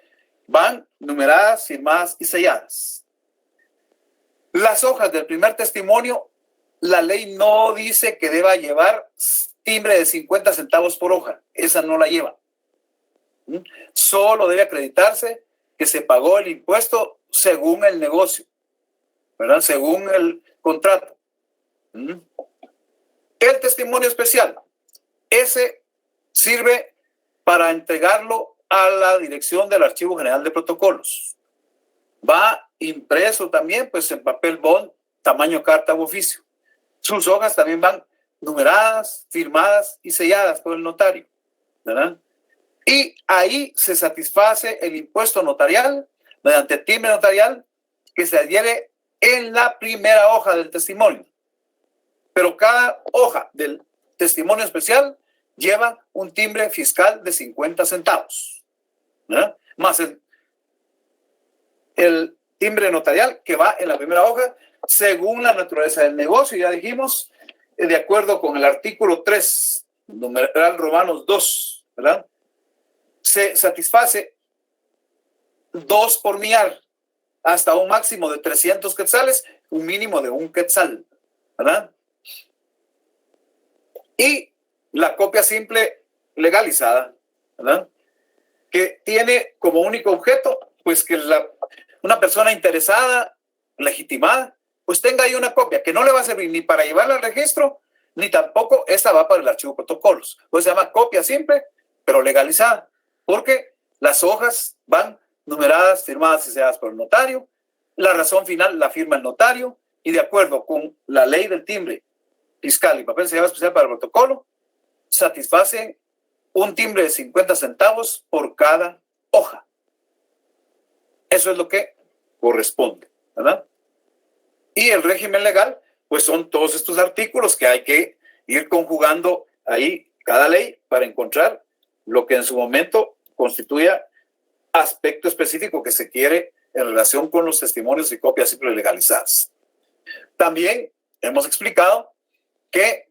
van numeradas, firmadas y selladas. Las hojas del primer testimonio, la ley no dice que deba llevar timbre de 50 centavos por hoja. Esa no la lleva. Solo debe acreditarse que se pagó el impuesto según el negocio, ¿verdad? Según el contrato. El testimonio especial, ese sirve para entregarlo a la dirección del Archivo General de Protocolos. Va impreso también, pues en papel bond, tamaño carta u oficio. Sus hojas también van numeradas, firmadas y selladas por el notario, ¿verdad? Y ahí se satisface el impuesto notarial mediante timbre notarial que se adhiere en la primera hoja del testimonio. Pero cada hoja del testimonio especial lleva un timbre fiscal de 50 centavos, ¿verdad? Más el timbre notarial que va en la primera hoja según la naturaleza del negocio. Ya dijimos, de acuerdo con el artículo 3, numeral Romanos 2, ¿verdad? Se satisface 2 por millar, hasta un máximo de 300 quetzales, un mínimo de 1 quetzal, ¿verdad? Y la copia simple legalizada, ¿verdad? Que tiene como único objeto, pues que una persona interesada, legitimada, pues tenga ahí una copia que no le va a servir ni para llevarla al registro, ni tampoco esta va para el archivo de protocolos. Pues se llama copia simple, pero legalizada, porque las hojas van numeradas, firmadas y selladas por el notario, la razón final la firma el notario, y de acuerdo con la ley del timbre fiscal y papel sellado especial para el protocolo, satisface un timbre de 50 centavos por cada hoja. Eso es lo que corresponde, ¿verdad? Y el régimen legal, pues son todos estos artículos que hay que ir conjugando ahí cada ley para encontrar lo que en su momento constituya aspecto específico que se quiere en relación con los testimonios y copias simples legalizadas. También hemos explicado que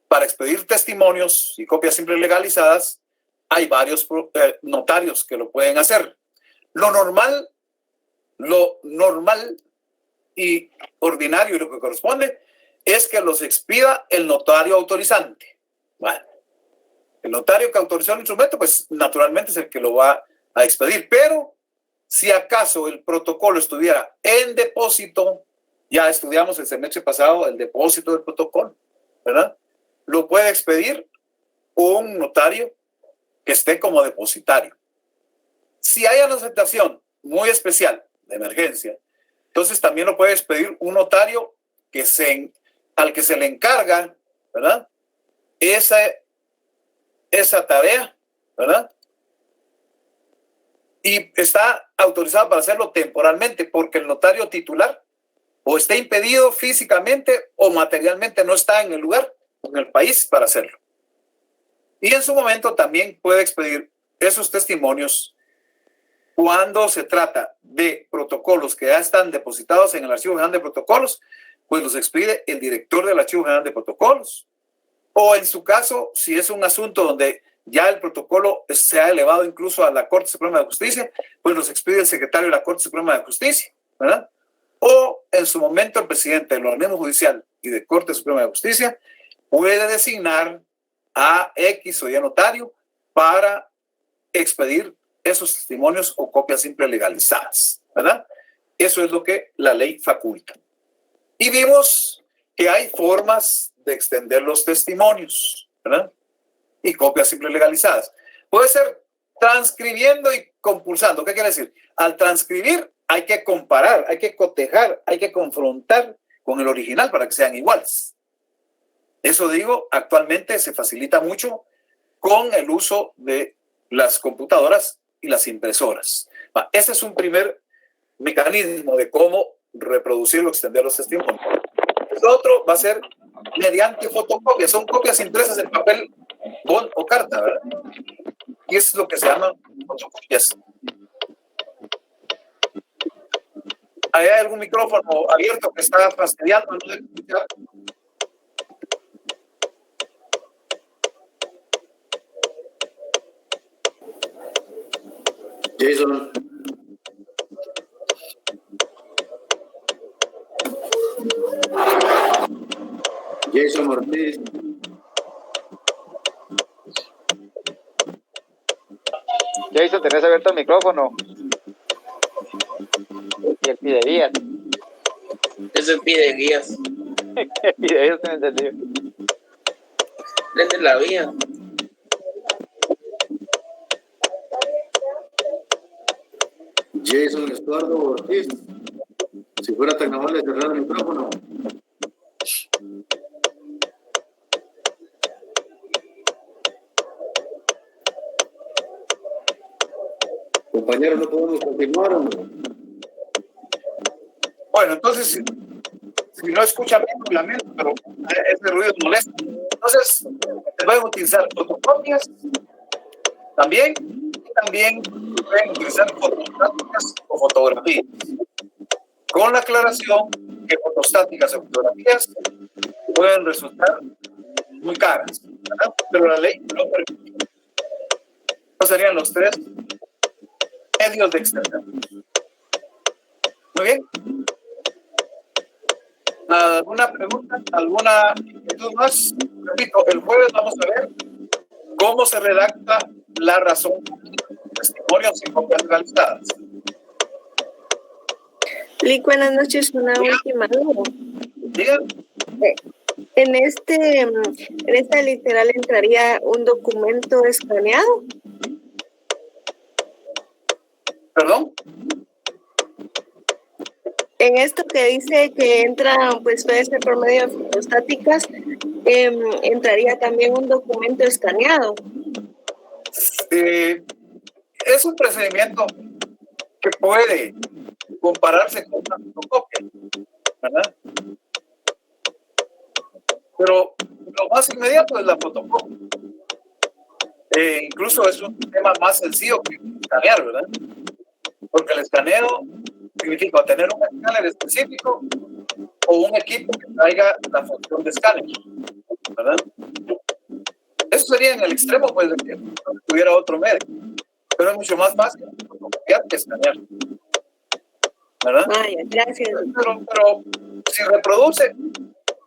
para expedir testimonios y copias simples legalizadas hay varios notarios que lo pueden hacer. Lo normal y ordinario y lo que corresponde es que los expida el notario autorizante. Bueno, el notario que autorizó el instrumento, pues naturalmente es el que lo va a expedir, pero si acaso el protocolo estuviera en depósito, ya estudiamos el semestre pasado el depósito del protocolo, ¿verdad? Lo puede expedir un notario que esté como depositario. Si hay una aceptación muy especial de emergencia, entonces también lo puede expedir un notario al que se le encarga, ¿verdad? Esa tarea, ¿verdad? Y está autorizado para hacerlo temporalmente porque el notario titular o está impedido físicamente o materialmente, no está en el lugar, en el país para hacerlo. Y en su momento también puede expedir esos testimonios cuando se trata de protocolos que ya están depositados en el Archivo General de Protocolos, pues los expide el director del Archivo General de Protocolos. O en su caso, si es un asunto donde ya el protocolo se ha elevado incluso a la Corte Suprema de Justicia, pues los expide el secretario de la Corte Suprema de Justicia, ¿verdad? O en su momento el presidente del organismo judicial y de Corte Suprema de Justicia puede designar a X o Y notario para expedir esos testimonios o copias simples legalizadas, ¿verdad? Eso es lo que la ley faculta. Y vimos que hay formas de extender los testimonios, ¿verdad? Y copias simples legalizadas. Puede ser transcribiendo y compulsando. ¿Qué quiere decir? Al transcribir hay que comparar, hay que cotejar, hay que confrontar con el original para que sean iguales. Eso digo, actualmente se facilita mucho con el uso de las computadoras y las impresoras. Ese es un primer mecanismo de cómo reproducir o extender los testimonios. El otro va a ser mediante fotocopias. Son copias impresas en papel bond o carta, ¿verdad? Y es lo que se llaman fotocopias. ¿Hay algún micrófono abierto que está fastidiando? ¿No? Jason. Jason Ortiz. Jason, tenés abierto el micrófono. Y el pideguías. Es el pideguías. El pideguías te entendió. Prende la vía. Jason Estuardo Ortiz. Si fuera tan amable, cerrar el micrófono. Compañeros, no podemos continuar, hombre. Bueno, entonces, si no escuchan bien, lo lamento, pero ese ruido es molesto. Entonces, se pueden utilizar fotocopias también, y también pueden utilizar fotostáticas o fotografías. Con la aclaración que fotostáticas o fotografías pueden resultar muy caras, ¿verdad? Pero la ley no permite. Estos serían los tres medios de extensión. Muy bien. ¿Alguna pregunta? ¿Alguna inquietud más? Repito, el jueves vamos a ver cómo se redacta la razón de testimonios y copias legalizadas. Lic, buenas noches, una última duda. Digan. En esta literal entraría un documento escaneado. ¿Perdón? En esto que dice que entra, pues puede ser por medio de fotostáticas, entraría también un documento escaneado. Es un procedimiento que puede compararse con una fotocopia, ¿verdad? Pero lo más inmediato es la fotocopia. Incluso es un tema más sencillo que escanear, ¿verdad? Porque el escaneo significa tener un escáner específico o un equipo que traiga la función de escáner, ¿verdad? Eso sería en el extremo, pues, de que tuviera otro medio. Pero es mucho más fácil fotocopiar que escanear, ¿verdad? Vaya, gracias. Pero si reproduce,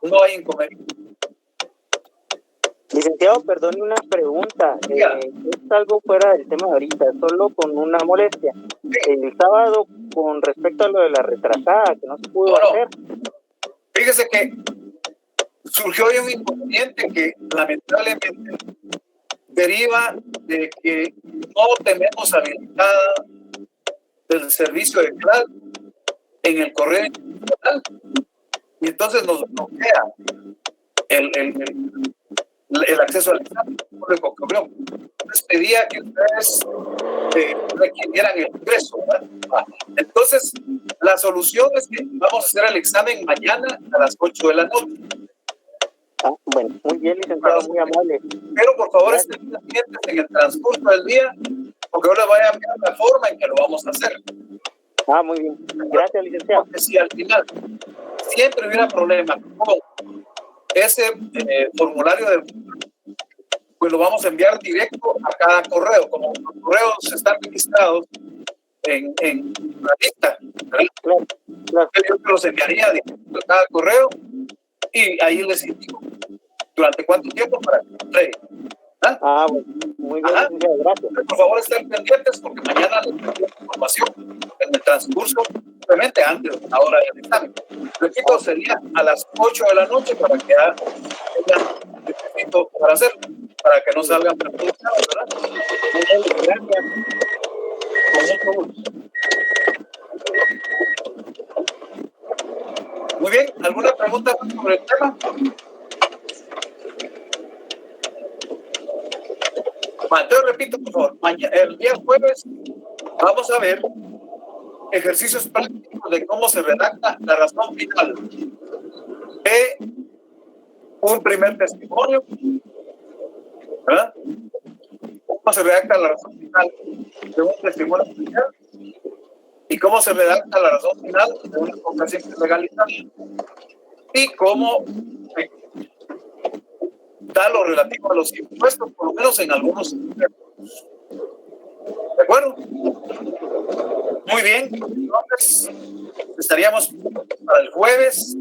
no hay inconveniente. Licenciado, perdone una pregunta. Es algo fuera del tema de ahorita, solo con una molestia. El sábado, con respecto a lo de la retrasada, que no se pudo hacer. Fíjese que surgió hoy un inconveniente que lamentablemente deriva de que no tenemos habilitada el servicio de cloud en el correo internacional. Y entonces nos bloquea el acceso al examen. Entonces pedía que ustedes requirieran el ingreso, ¿verdad? Entonces, la solución es que vamos a hacer el examen mañana a las 8 de la noche. Bueno, muy bien, licenciado, muy amable. Pero por favor estén pendientes en el transcurso del día, porque yo les voy a enviar la forma en que lo vamos a hacer. Muy bien. Gracias, licenciado. Porque si al final siempre hubiera problema con ese formulario pues lo vamos a enviar directo a cada correo. Como los correos están registrados en la lista, claro. Yo los enviaría directo a cada correo y ahí les indico durante cuánto tiempo para que lo entreguen. Bueno, muy bien, gracias. Por favor, estén pendientes porque mañana les doy información en el transcurso, simplemente antes de la hora del examen. Repito, sería a las 8 de la noche para que necesito para hacer, para que no salgan perjudicados, ¿verdad? Gracias. Con mucho gusto. Muy bien, ¿alguna pregunta sobre el tema? Entonces repito, por favor, el día jueves vamos a ver ejercicios prácticos de cómo se redacta la razón final de un primer testimonio, ¿verdad? Cómo se redacta la razón final de un testimonio oficial y cómo se redacta la razón final de una compra simple legalizada y cómo da lo relativo a los impuestos, por lo menos en algunos impuestos. ¿De acuerdo? Muy bien, entonces estaríamos para el jueves